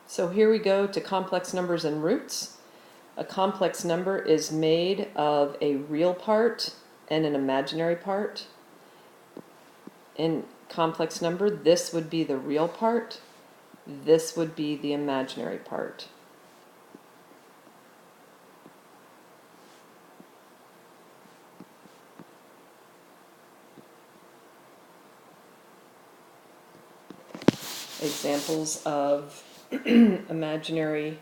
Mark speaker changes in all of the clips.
Speaker 1: So here we go to complex numbers and roots. A complex number is made of a real part and an imaginary part. In complex number, this would be the real part, this would be the imaginary part. Examples of imaginary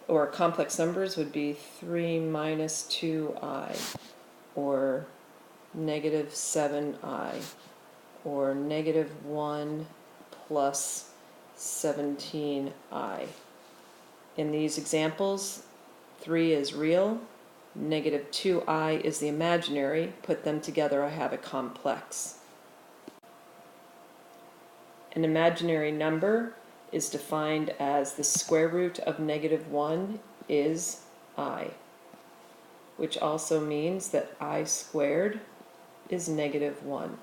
Speaker 1: or complex numbers would be 3 minus 2i, or negative 7i, or negative 1 plus 17i. In these examples, 3 is real, negative 2i is the imaginary. Put them together, I have a complex. An imaginary number is defined as the square root of negative 1 is I, which also means that I squared is negative 1.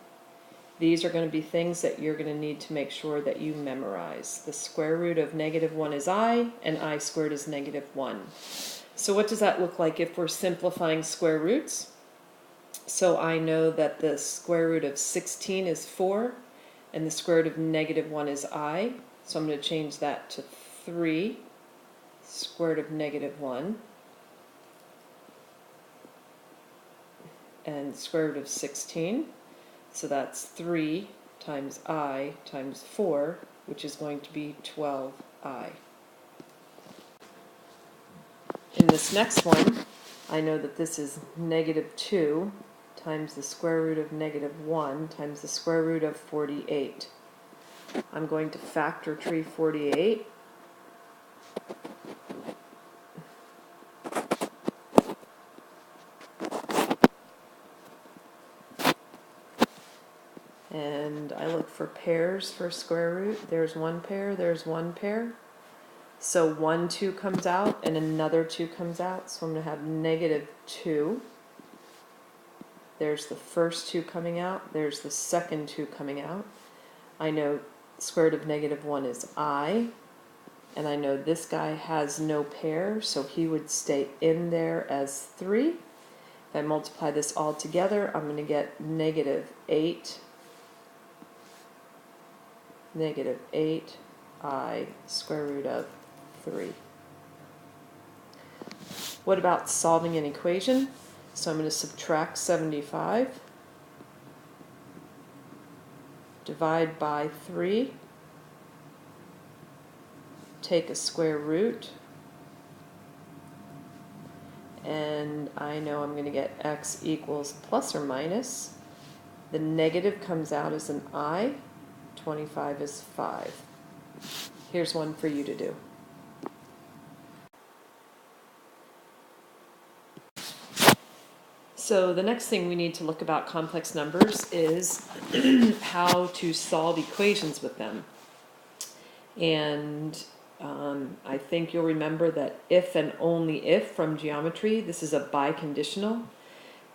Speaker 1: These are going to be things that you're going to need to make sure that you memorize. The square root of negative 1 is I, and I squared is negative 1. So what does that look like if we're simplifying square roots? So I know that the square root of 16 is 4, and the square root of negative 1 is I. So I'm going to change that to 3 square root of negative 1. And square root of 16. So that's 3 times I times 4, which is going to be 12i. In this next one, I know that this is negative 2 times the square root of negative 1 times the square root of 48. I'm going to factor tree 48. And I look for pairs for square root. There's one pair, there's one pair. So 1, 2 comes out and another 2 comes out. So I'm going to have negative 2. There's the first 2 coming out. There's the second 2 coming out. I know square root of negative 1 is I. And I know this guy has no pair, so he would stay in there as 3. If I multiply this all together, I'm going to get negative 8. Negative 8i square root of 3. What about solving an equation? So I'm going to subtract 75, divide by 3, take a square root, and I know I'm going to get x equals plus or minus. The negative comes out as an I, 25 is 5. Here's one for you to do. So the next thing we need to look about complex numbers is how to solve equations with them. And I think you'll remember that if and only if from geometry, this is a biconditional.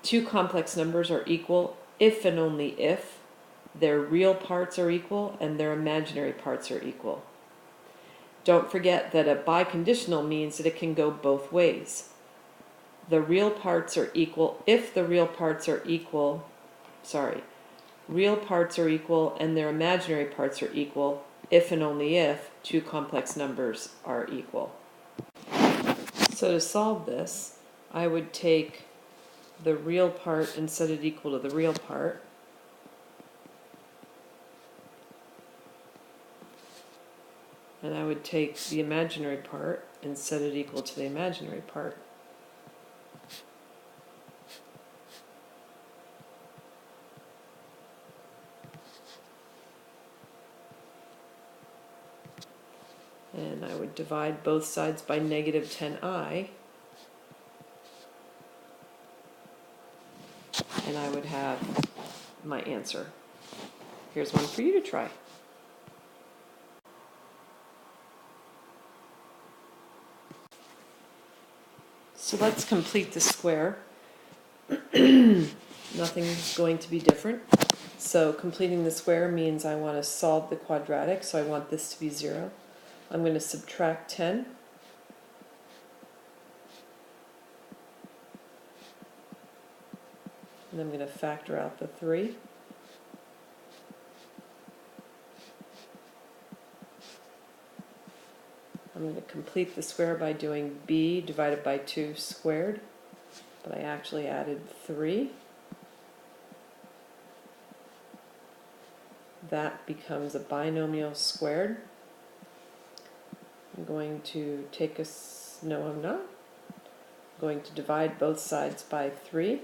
Speaker 1: Two complex numbers are equal if and only if their real parts are equal and their imaginary parts are equal. Don't forget that a biconditional means that it can go both ways. The real parts are equal if the real parts are equal, real parts are equal and their imaginary parts are equal if and only if two complex numbers are equal. So to solve this, I would take the real part and set it equal to the real part. And I would take the imaginary part and set it equal to the imaginary part. And I would divide both sides by negative 10i. And I would have my answer. Here's one for you to try. So let's complete the square. Nothing's going to be different. So completing the square means I want to solve the quadratic, so I want this to be 0. I'm going to subtract 10. And I'm going to factor out the 3. I'm going to complete the square by doing b divided by 2 squared, but I actually added 3. That becomes a binomial squared. I'm going to take a, no I'm not. I'm going to divide both sides by 3.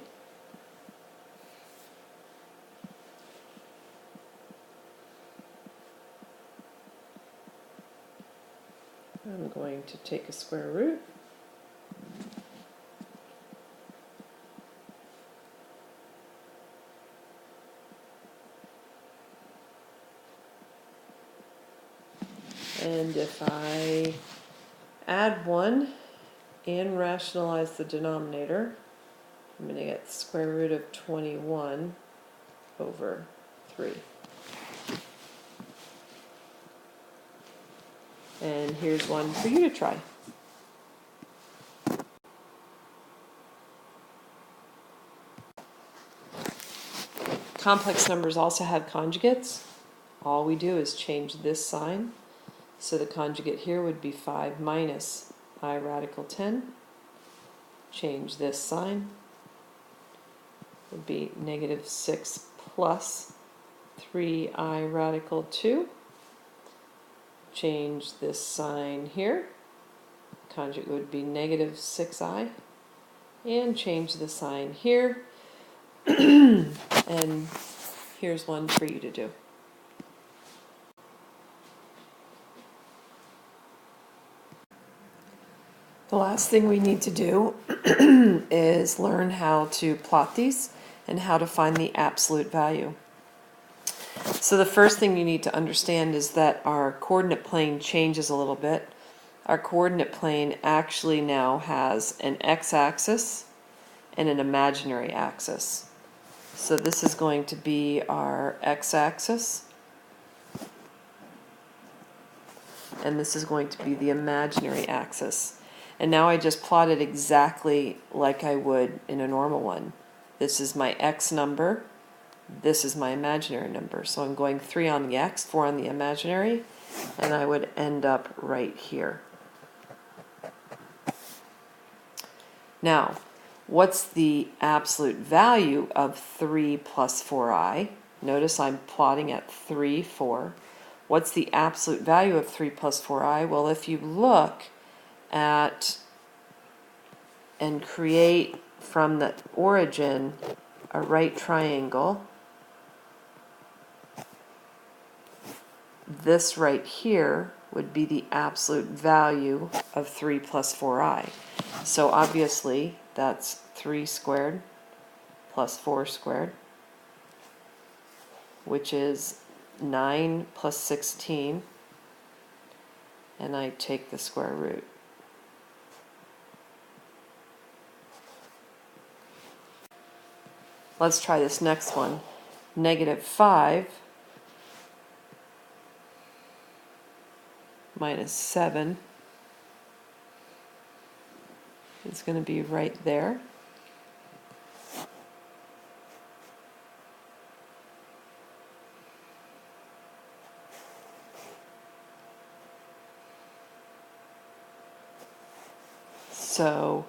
Speaker 1: I'm going to take a square root. And if I add 1 and rationalize the denominator, I'm going to get the square root of 21 over 3. And here's one for you to try. Complex numbers also have conjugates. All we do is change this sign. So the conjugate here would be 5 minus I radical 10. Change this sign. Would be negative 6 plus 3I radical 2. Change this sign here. Conjugate would be negative 6I. And change the sign here. And here's one for you to do. The last thing we need to do is learn how to plot these and how to find the absolute value. So the first thing you need to understand is that our coordinate plane changes a little bit. Our coordinate plane actually now has an x-axis and an imaginary axis. So this is going to be our x-axis, and this is going to be the imaginary axis. And now I just plot it exactly like I would in a normal one. This is my x number, this is my imaginary number. So I'm going 3 on the x, 4 on the imaginary, and I would end up right here. Now, what's the absolute value of 3 plus 4i? Notice I'm plotting at 3, 4. What's the absolute value of 3 plus 4i? Well, if you look at and create from the origin a right triangle, this right here would be the absolute value of 3 plus 4i. So obviously that's 3 squared plus 4 squared, which is 9 plus 16, and I take the square root. Let's try this next one. Negative 5 minus 7 is going to be right there. So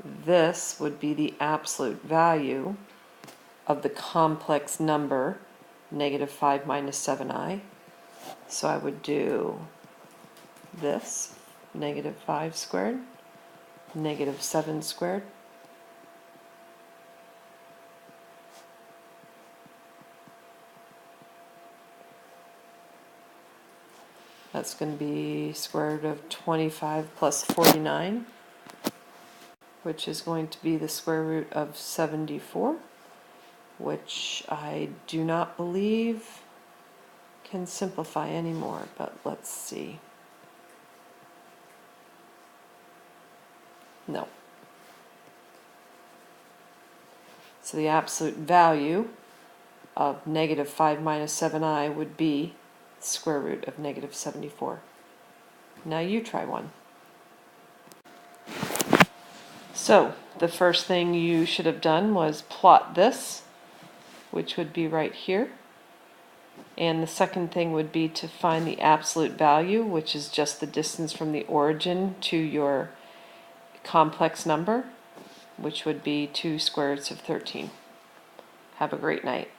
Speaker 1: this would be the absolute value of the complex number, negative 5 minus 7i. So I would do this, negative 5 squared, negative 7 squared, that's going to be square root of 25 plus 49, which is going to be the square root of 74, which I do not believe can simplify anymore, but let's see. No. So the absolute value of negative 5 minus 7i would be square root of negative 74. Now you try one. So the first thing you should have done was plot this, which would be right here. And the second thing would be to find the absolute value, which is just the distance from the origin to your complex number, which would be 2 square roots of 13. Have a great night.